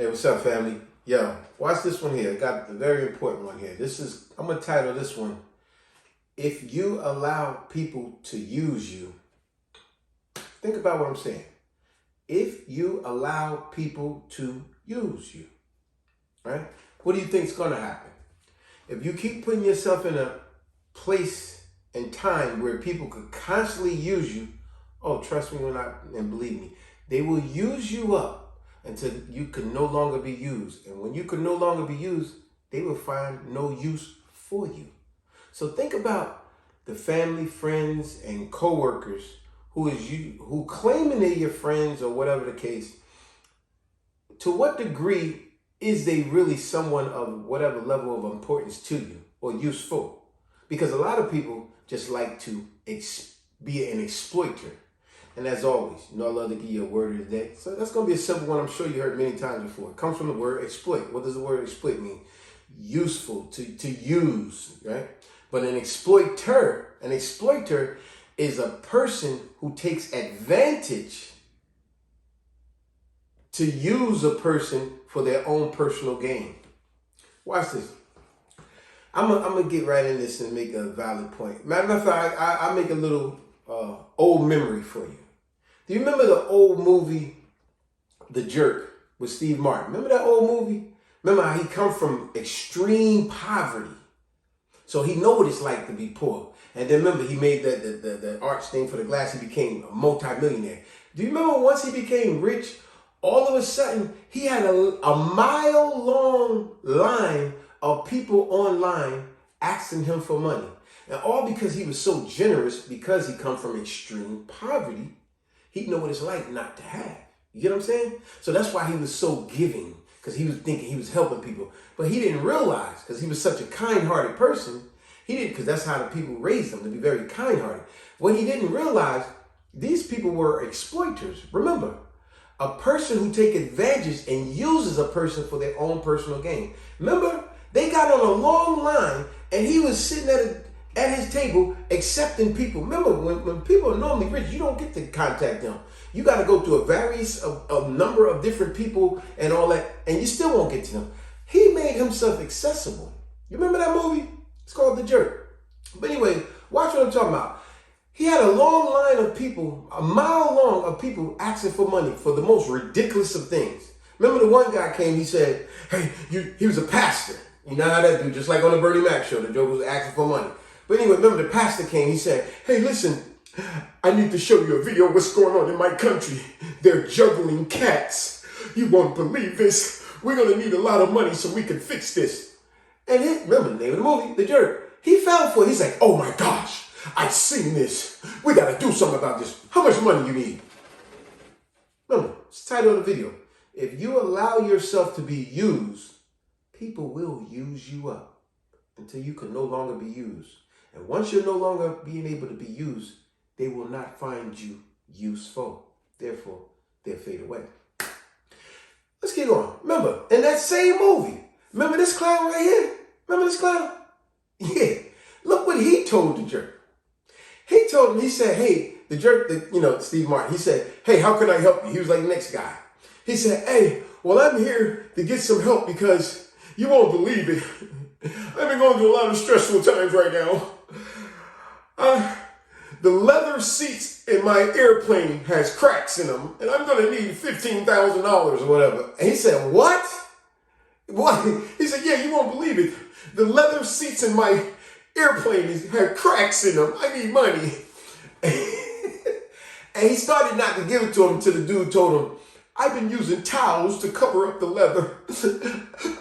Hey, what's up, family? Yo, watch this one here. I got a very important one here. I'm going to title this one, If You Allow People to Use You. Think about what I'm saying. If you allow people to use you, right? What do you think is going to happen? If you keep putting yourself in a place and time where people could constantly use you, oh, trust me and believe me, they will use you up until you can no longer be used. And when you can no longer be used, they will find no use for you. So think about the family, friends, and coworkers who claiming they're your friends or whatever the case. To what degree is they really someone of whatever level of importance to you or useful? Because a lot of people just like to be an exploiter. And as always, I love to give you a word of the day. So that's going to be a simple one. I'm sure you heard many times before. It comes from the word exploit. What does the word exploit mean? Useful, to use, right? But an exploiter is a person who takes advantage to use a person for their own personal gain. Watch this. I'm gonna get right in this and make a valid point. Matter of fact, I make a little old memory for you. Do you remember the old movie, The Jerk, with Steve Martin? Remember that old movie? Remember how he come from extreme poverty, so he know what it's like to be poor. And then remember, he made the arch thing for the glass. He became a multimillionaire. Do you remember once he became rich, all of a sudden he had a mile-long line of people online asking him for money. And all because he was so generous, because he come from extreme poverty, he know what it's like not to have. You get what I'm saying? So that's why he was so giving, because he was thinking he was helping people. But he didn't realize, because he was such a kind-hearted person, because that's how the people raised him, to be very kind-hearted. What he didn't realize, these people were exploiters. Remember, a person who take advantage and uses a person for their own personal gain. Remember, they got on a long line and he was sitting at his table accepting people. Remember, when people are normally rich, you don't get to contact them. You got to go through a number of different people and all that, and you still won't get to them. He made himself accessible. You remember that movie? It's called The Jerk. But anyway, watch what I'm talking about. He had a long line of people, a mile long of people asking for money for the most ridiculous of things. Remember the one guy came, he said, hey, he was a pastor. You know how that do, just like on the Bernie Mac show, the joke was asking for money. But anyway, remember the pastor came, he said, hey, listen, I need to show you a video of what's going on in my country. They're juggling cats. You won't believe this. We're going to need a lot of money so we can fix this. And remember the name of the movie, The Jerk. He fell for it. He's like, oh my gosh, I've seen this. We got to do something about this. How much money you need? Remember, it's the title of the video. If you allow yourself to be used, people will use you up until you can no longer be used. And once you're no longer being able to be used, they will not find you useful. Therefore, they'll fade away. Let's get going. Remember, in that same movie, remember this clown right here? Remember this clown? Yeah. Look what he told the jerk. He told him, he said, hey, the jerk, Steve Martin, he said, hey, how can I help you? He was like the next guy. He said, hey, well, I'm here to get some help because you won't believe it. I've been going through a lot of stressful times right now. The leather seats in my airplane has cracks in them, and I'm going to need $15,000 or whatever. And he said, what? What? He said, yeah, you won't believe it. The leather seats in my airplane have cracks in them. I need money. And he started not to give it to him until the dude told him, I've been using towels to cover up the leather.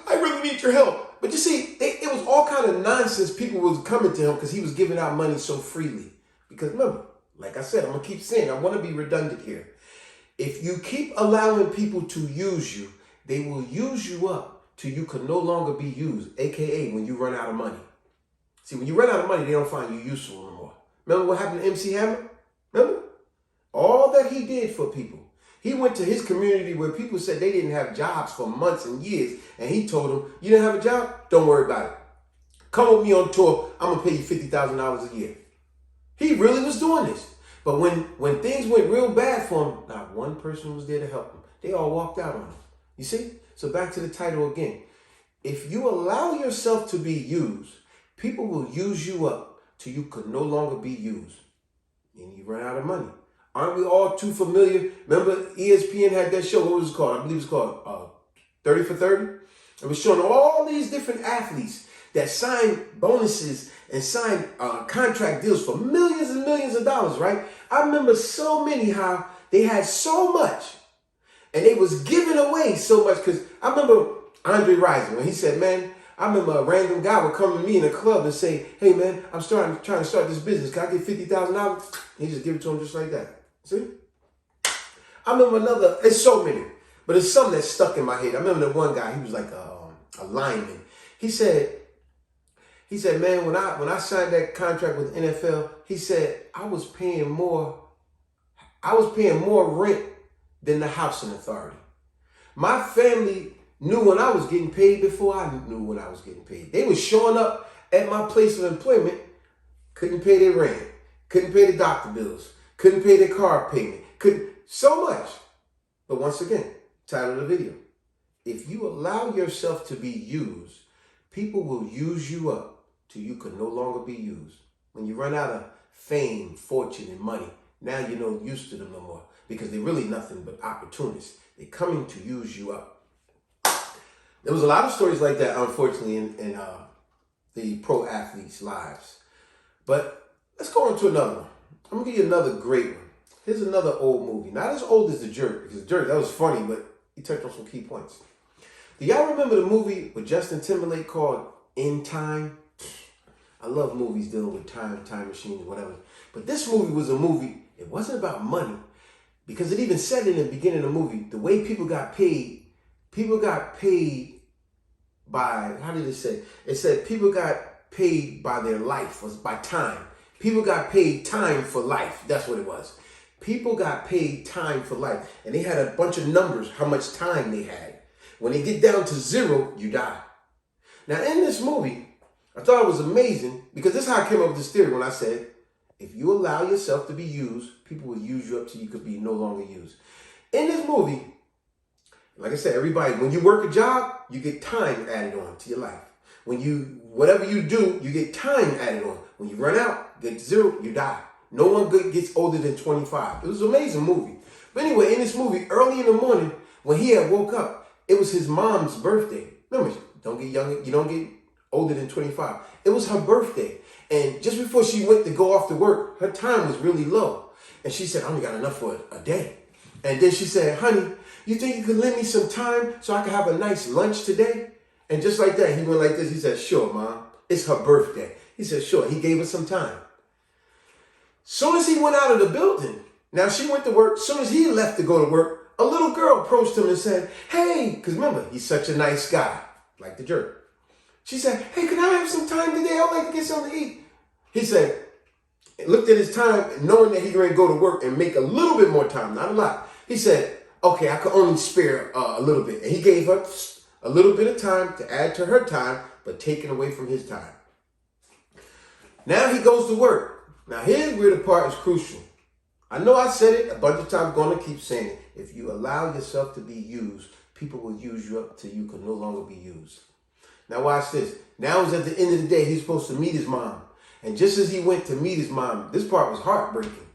I really need your help. But you see, it was all kind of nonsense. People was coming to him because he was giving out money so freely. Because remember, like I said, I'm going to keep saying, I want to be redundant here. If you keep allowing people to use you, they will use you up till you can no longer be used, aka when you run out of money. See, when you run out of money, they don't find you useful no more. Remember what happened to MC Hammer? Remember? All that he did for people. He went to his community where people said they didn't have jobs for months and years, and he told them, you didn't have a job? Don't worry about it. Come with me on tour. I'm going to pay you $50,000 a year. He really was doing this. But when things went real bad for him, not one person was there to help him. They all walked out on him. You see? So back to the title again. If you allow yourself to be used, people will use you up till you could no longer be used. And you run out of money. Aren't we all too familiar? Remember ESPN had that show, what was it called? I believe it's called 30 for 30. It was showing all these different athletes that signed bonuses and signed contract deals for millions and millions of dollars, right? I remember so many how they had so much and they was giving away so much. Because I remember Andre Rison when he said, man, I remember a random guy would come to me in a club and say, hey, man, I'm trying to start this business. Can I get $50,000? He just give it to him just like that. See? I remember it's so many, but it's some that stuck in my head. I remember the one guy, he was like a lineman. He said, man, when I signed that contract with the NFL, he said, I was paying more rent than the housing authority. My family knew when I was getting paid before I knew when I was getting paid. They was showing up at my place of employment, couldn't pay their rent, couldn't pay the doctor bills, couldn't pay their car payment, so much. But once again, title of the video. If you allow yourself to be used, people will use you up till you can no longer be used. When you run out of fame, fortune, and money, now you're no use to them no more because they're really nothing but opportunists. They're coming to use you up. There was a lot of stories like that, unfortunately, in the pro athletes' lives. But let's go on to another one. I'm going to give you another great one. Here's another old movie. Not as old as The Jerk, because The Jerk, that was funny, but he touched on some key points. Do y'all remember the movie with Justin Timberlake called In Time? I love movies dealing with time machines, whatever. But this movie was a movie, it wasn't about money, because it even said in the beginning of the movie, the way people got paid by, how did it say? It said people got paid by their life, was by time. People got paid time for life. That's what it was. People got paid time for life. And they had a bunch of numbers, how much time they had. When they get down to 0, you die. Now in this movie, I thought it was amazing because this is how I came up with this theory when I said, if you allow yourself to be used, people will use you up till you could be no longer used. In this movie, like I said, everybody, when you work a job, you get time added on to your life. Whatever you do, you get time added on. When you run out, get to 0, you die. No one gets older than 25. It was an amazing movie. But anyway, in this movie, early in the morning, when he had woke up, it was his mom's birthday. Remember, don't get younger, you don't get older than 25. It was her birthday. And just before she went to go off to work, her time was really low. And she said, I only got enough for a day. And then she said, honey, you think you could lend me some time so I can have a nice lunch today? And just like that, he went like this. He said, sure, Mom. It's her birthday. He said, sure. He gave her some time. Soon as he went out of the building, now she went to work. Soon as he left to go to work, a little girl approached him and said, hey, because remember, he's such a nice guy, like The Jerk. She said, hey, can I have some time today? I'd like to get something to eat. He said, looked at his time, knowing that he going to go to work and make a little bit more time, not a lot. He said, okay, I could only spare a little bit. And he gave her a little bit of time to add to her time, but taken away from his time. Now he goes to work. Now here's where the part is crucial. I know I said it a bunch of times, going to keep saying it. If you allow yourself to be used, people will use you up till you can no longer be used. Now watch this. Now it's at the end of the day, he's supposed to meet his mom. And just as he went to meet his mom, this part was heartbreaking.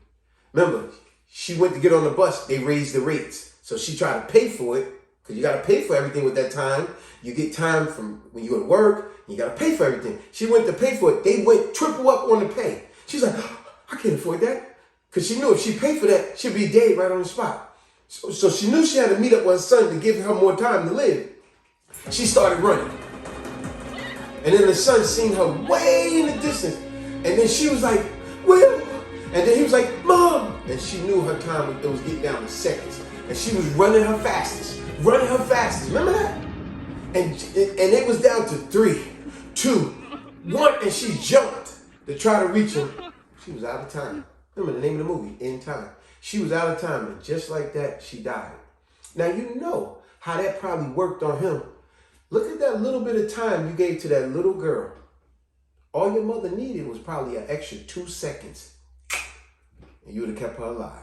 Remember, she went to get on the bus, they raised the rates. So she tried to pay for it, because you got to pay for everything with that time. You get time from when you go to work, you got to pay for everything. She went to pay for it. They went triple up on the pay. She's like, I can't afford that. Because she knew if she paid for that, she'd be dead right on the spot. So she knew she had to meet up with her son to give her more time to live. She started running. And then the son seen her way in the distance. And then she was like, Will. And then he was like, Mom. And she knew her time was getting down to seconds. And she was running her fastest. Remember that? And it was down to 3, 2, 1. And she jumped to try to reach him. She was out of time. Remember the name of the movie, In Time. She was out of time. And just like that, she died. Now, you know how that probably worked on him. Look at that little bit of time you gave to that little girl. All your mother needed was probably an extra 2 seconds. And you would have kept her alive.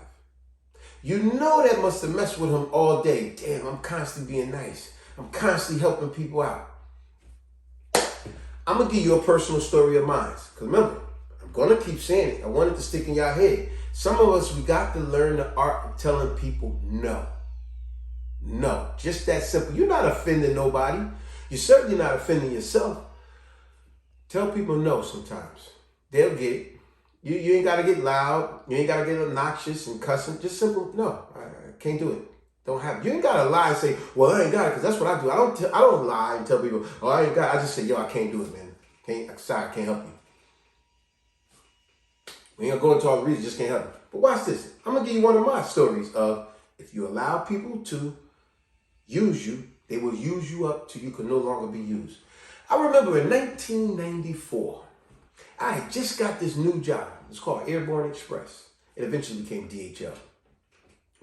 You know that must have messed with him all day. Damn, I'm constantly being nice. I'm constantly helping people out. I'm going to give you a personal story of mine. Because remember, I'm going to keep saying it. I want it to stick in your head. Some of us, we got to learn the art of telling people no. No. Just that simple. You're not offending nobody. You're certainly not offending yourself. Tell people no sometimes. They'll get it. You ain't got to get loud. You ain't got to get obnoxious and cussing. Just simple, no, I can't do it. Don't have it. You ain't got to lie and say, well, I ain't got it, because that's what I do. I don't lie and tell people, oh, I ain't got it. I just say, yo, I can't do it, man. Sorry, I can't help you. We ain't going to go into all the reasons, just can't help you. But watch this. I'm going to give you one of my stories of if you allow people to use you, they will use you up till you can no longer be used. I remember in 1994, I had just got this new job. It's called Airborne Express. It eventually became DHL.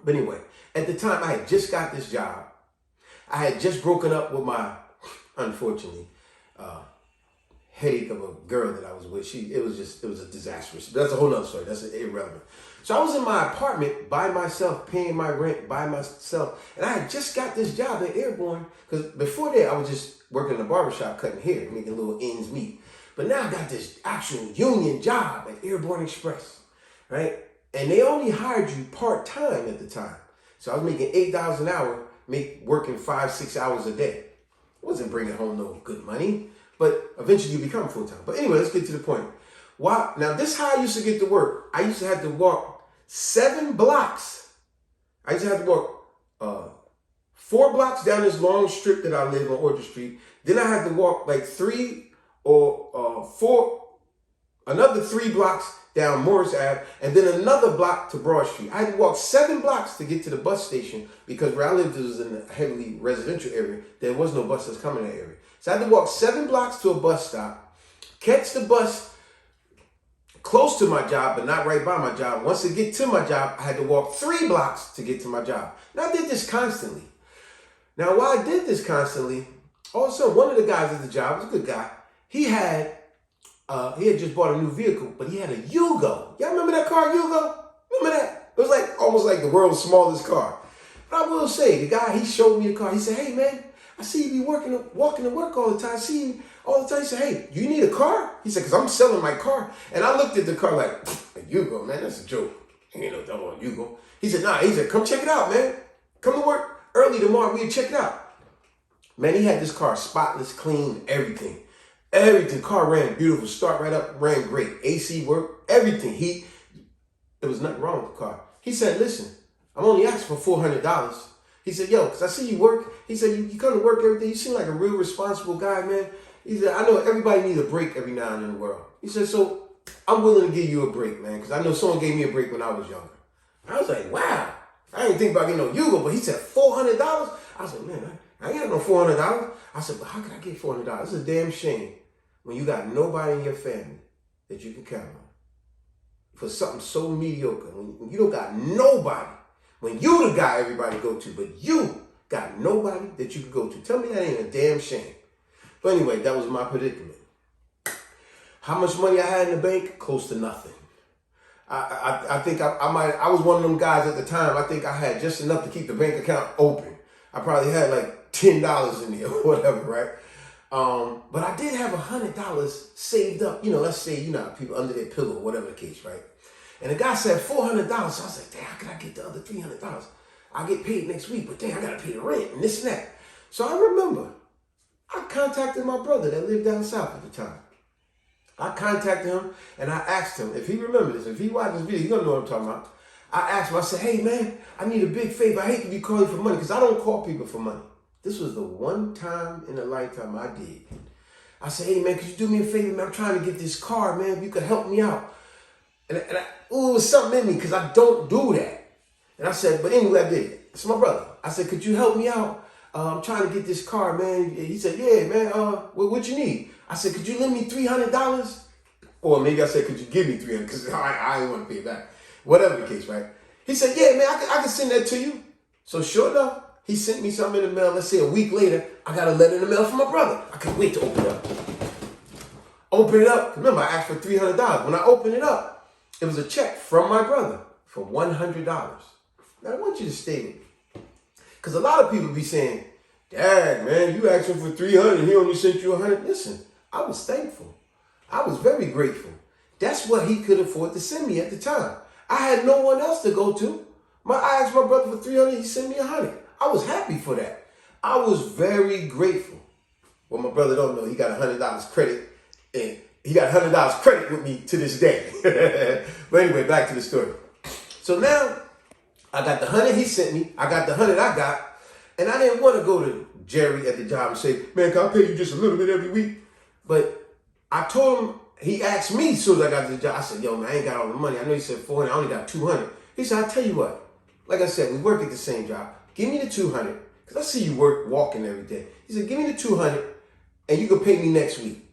But anyway, at the time, I had just got this job. I had just broken up with my, unfortunately, headache of a girl that I was with. It was a disastrous. That's a whole nother story. That's irrelevant. So I was in my apartment by myself, paying my rent by myself. And I had just got this job at Airborne, because before that, I was just working in a barbershop cutting hair, making little ends meet. But now I got this actual union job at Airborne Express, right? And they only hired you part-time at the time. So I was making $8 an hour, working 5-6 hours a day. Wasn't bringing home no good money, but eventually you become full-time. But anyway, let's get to the point. Wow. Now, this is how I used to get to work. I used to have to walk 7 blocks. I used to have to walk 4 blocks down this long strip that I live on Orchard Street. Then I had to walk like 3 or 4, another 3 blocks down Morris Ave, and then another block to Broad Street. I had to walk 7 blocks to get to the bus station, because where I lived was in a heavily residential area. There was no bus that's coming in that area. So I had to walk 7 blocks to a bus stop, catch the bus close to my job, but not right by my job. Once I get to my job, I had to walk 3 blocks to get to my job. Now, I did this constantly. Now, while I did this constantly, also one of the guys at the job was a good guy. He had just bought a new vehicle, but he had a Yugo. Y'all remember that car, Yugo? Remember that? It was like almost like the world's smallest car. But I will say, the guy, he showed me the car. He said, hey, man, I see you be walking to work all the time. I see you all the time. He said, hey, you need a car? He said, because I'm selling my car. And I looked at the car like, a Yugo, man, that's a joke. Ain't no double Yugo. He said, nah. He said, come check it out, man. Come to work early tomorrow. We'll check it out. Man, he had this car spotless, clean, everything. Everything. Car ran beautiful. Start right up. Ran great. AC worked. Everything. There was nothing wrong with the car. He said, listen, I'm only asking for $400. He said, yo, because I see you work. He said, you come to work every day. You seem like a real responsible guy, man. He said, I know everybody needs a break every now and then in the world. He said, so I'm willing to give you a break, man, because I know someone gave me a break when I was younger. I was like, wow. I didn't think about getting no Yugo, but he said $400? I was like, man, I ain't got no $400. I said, but how can I get $400? It's a damn shame when you got nobody in your family that you can count on for something so mediocre. When you don't got nobody, when you the guy everybody go to, but you got nobody that you can go to. Tell me that ain't a damn shame. But anyway, that was my predicament. How much money I had in the bank? Close to nothing. I think I was one of them guys at the time. I think I had just enough to keep the bank account open. I probably had like $10 in there or whatever, right? But I did have $100 saved up. Let's say, people under their pillow, whatever the case, right? And the guy said $400. So I was like, damn, how can I get the other $300? I'll get paid next week, but damn, I got to pay the rent and this and that. So I remember I contacted my brother that lived down south at the time. I contacted him and I asked him if he remembers this. If he watched this video, he's going to know what I'm talking about. I asked him, I said, hey, man, I need a big favor. I hate to be calling for money because I don't call people for money. This was the one time in a lifetime I did. I said, hey, man, could you do me a favor, man? I'm trying to get this car, man. If you could help me out. And it was something in me because I don't do that. And I said, but anyway, I did it. It's my brother. I said, could you help me out? I'm trying to get this car, man. He said, yeah, man, what you need? I said, could you lend me $300? Or maybe I said, could you give me $300? Because I didn't want to pay it back. Whatever the case, right? He said, yeah, man, I can send that to you. So sure enough, he sent me something in the mail. Let's say a week later, I got a letter in the mail from my brother. I couldn't wait to open it up. Open it up. Remember, I asked for $300. When I opened it up, it was a check from my brother for $100. Now, I want you to stay with me. Because a lot of people be saying, Dad, man, you asked him for 300, he only sent you 100. Listen, I was thankful. I was very grateful. That's what he could afford to send me at the time. I had no one else to go to. I asked my brother for 300, he sent me 100. I was happy for that. I was very grateful. Well, my brother don't know, he got $100 credit, and he got $100 credit with me to this day. But anyway, back to the story. So now, I got the 100 he sent me, I got the 100 I got, and I didn't want to go to Jerry at the job and say, man, can I pay you just a little bit every week? But I told him, he asked me as soon as I got to the job, I said, yo, man, I ain't got all the money. I know you said 400, I only got 200. He said, I'll tell you what. Like I said, we work at the same job. Give me the 200, because I see you walking every day. He said, give me the 200, and you can pay me next week.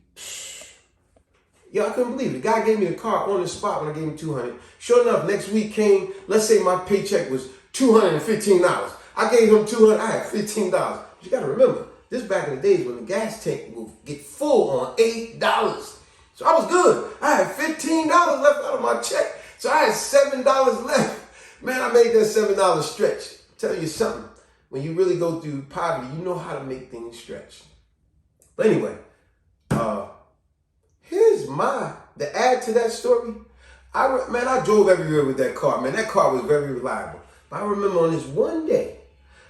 Yo, I couldn't believe it. The guy gave me the car on the spot when I gave him 200. Sure enough, next week came, let's say my paycheck was $215. I gave him 200, I had $15. But you got to remember, this back in the days when the gas tank would get full on $8. So I was good. I had $15 left out of my check. So I had $7 left. Man, I made that $7 stretch. Tell you something. When you really go through poverty, you know how to make things stretch. But anyway, here's the add to that story. I drove everywhere with that car. Man, that car was very reliable. But I remember on this one day,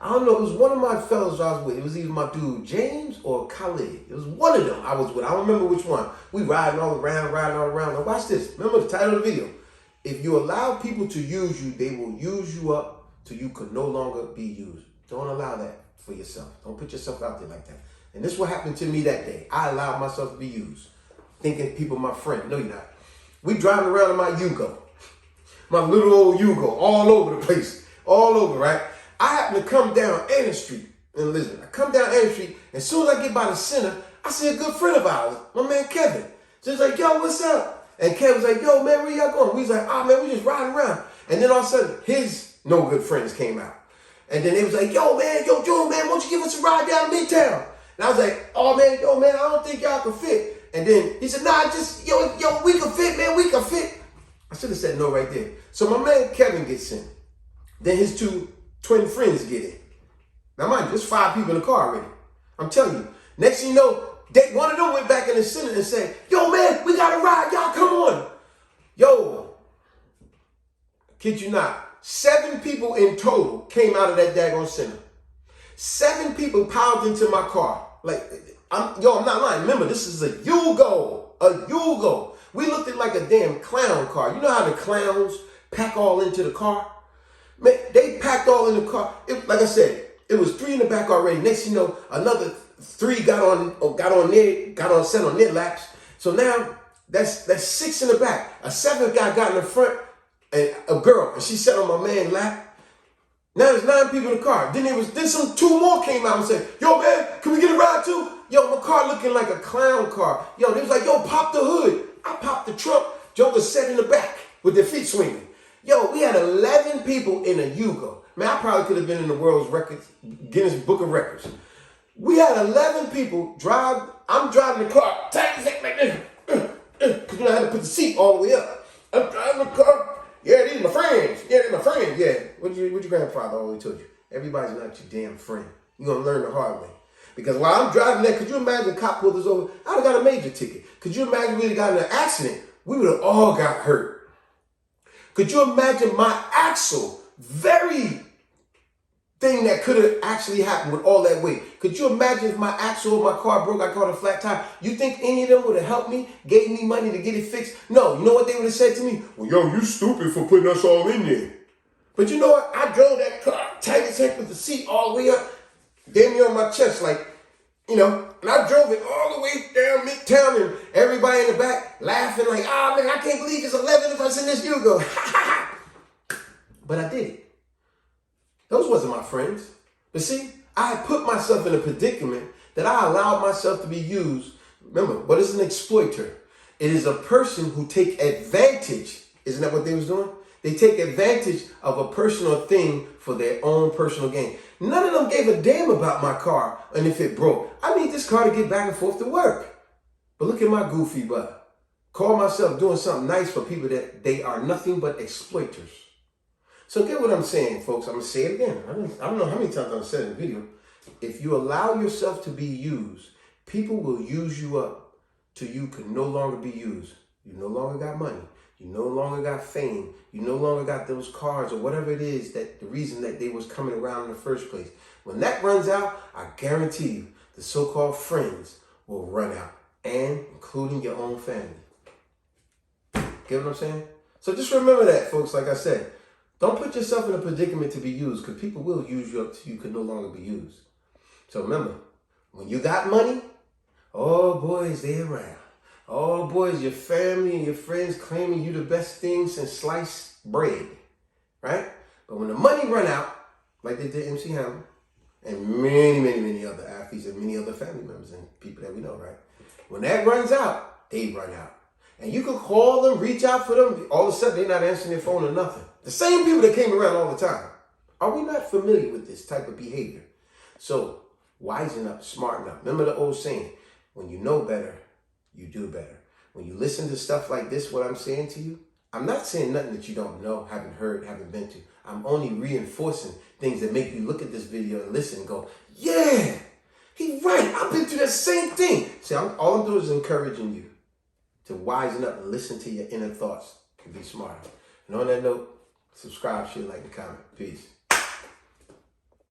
I don't know, it was one of my fellows I was with. It was either my dude James or Khalid. It was one of them I was with. I don't remember which one. We riding all around. Now watch this. Remember the title of the video. If you allow people to use you, they will use you up till you could no longer be used. Don't allow that for yourself. Don't put yourself out there like that. And this is what happened to me that day. I allowed myself to be used, thinking people my friend. No, you're not. We driving around in my Yugo, my little old Yugo, all over the place, all over, right? I happen to come down Ann Street in Lisbon. I come down Ann Street, and as soon as I get by the center, I see a good friend of ours, my man Kevin. So he's like, yo, what's up? And Kevin's like, yo, man, where y'all going? We was like, man, we just riding around. And then all of a sudden, his no good friends came out. And then they was like, yo, Joe, man, why don't you give us a ride down Midtown? And I was like, oh, man, I don't think y'all can fit. And then he said, nah, just, yo, we can fit, man, we can fit. I should have said no right there. So my man Kevin gets in. Then his two twin friends get in. Now, mind you, there's 5 people in the car already. I'm telling you. Next thing you know, one of them went back in the center and said, yo, man, we got to ride. Y'all come on. Yo, kid you not, 7 people in total came out of that daggone center. 7 people piled into my car. Like, I'm not lying. Remember, this is a Yugo. A Yugo. We looked at like a damn clown car. You know how the clowns pack all into the car? Man, they packed all in the car. Like I said, it was 3 in the back already. Next thing you know, another 3 got set on their laps. So now that's 6 in the back. A 7th guy got in the front, and a girl, and she sat on my man's lap. Now there's 9 people in the car. Then some 2 more came out and said, yo, man, can we get a ride too? Yo, my car looking like a clown car. Yo, they was like, yo, pop the hood. I popped the trunk. Joker sat in the back with their feet swinging. Yo, we had 11 people in a Yugo. Man, I probably could have been in the world's records, Guinness Book of Records. We had 11 people drive. I'm driving the car. Tight as heck like this. Because I had to put the seat all the way up. I'm driving the car. Yeah, these are my friends. Yeah. What your grandfather always told you? Everybody's not your damn friend. You're going to learn the hard way. Because while I'm driving there, could you imagine the cop pulled us over? I'd have got a major ticket. Could you imagine we would have gotten in an accident? We would have all got hurt. Could you imagine my axle, very thing that could have actually happened with all that weight? Could you imagine if my axle of my car broke, I caught a flat tire? You think any of them would have helped me, gave me money to get it fixed? No. You know what they would have said to me? Well, yo, you stupid for putting us all in there. But you know what? I drove that car tight as heck with the seat all the way up, damn near on my chest, like, and I drove it all the way down Midtown, and everybody in the back laughing like, man, I can't believe there's 11 of us in this Yugo. But I did it. Those wasn't my friends. But see, I had put myself in a predicament that I allowed myself to be used. Remember, what is an exploiter? It is a person who take advantage. Isn't that what they was doing? They take advantage of a personal thing for their own personal gain. None of them gave a damn about my car and if it broke. I need this car to get back and forth to work. But look at my goofy butt. Call myself doing something nice for people that they are nothing but exploiters. So get what I'm saying, folks. I'm going to say it again. I don't know how many times I've said it in the video. If you allow yourself to be used, people will use you up till you can no longer be used. You no longer got money. You no longer got fame. You no longer got those cars or whatever it is that the reason that they was coming around in the first place. When that runs out, I guarantee you the so-called friends will run out, and including your own family. Get what I'm saying? So just remember that, folks. Like I said, don't put yourself in a predicament to be used, because people will use you up till you can no longer be used. So remember, when you got money, oh boys, they around. Oh boys, your family and your friends claiming you the best thing since sliced bread, right? But when the money run out, like they did MC Hammer, and many other athletes and many other family members and people that we know, right? When that runs out, they run out. And you can call them, reach out for them. All of a sudden, they're not answering their phone or nothing. The same people that came around all the time. Are we not familiar with this type of behavior? So, wisen up, smarten up. Remember the old saying, when you know better, you do better. When you listen to stuff like this, what I'm saying to you, I'm not saying nothing that you don't know, haven't heard, haven't been to. I'm only reinforcing things that make you look at this video and listen and go, yeah, he's right. I've been through that same thing. See, all I'm doing is encouraging you to wisen up and listen to your inner thoughts and be smarter. And on that note, subscribe, share, like, and comment. Peace.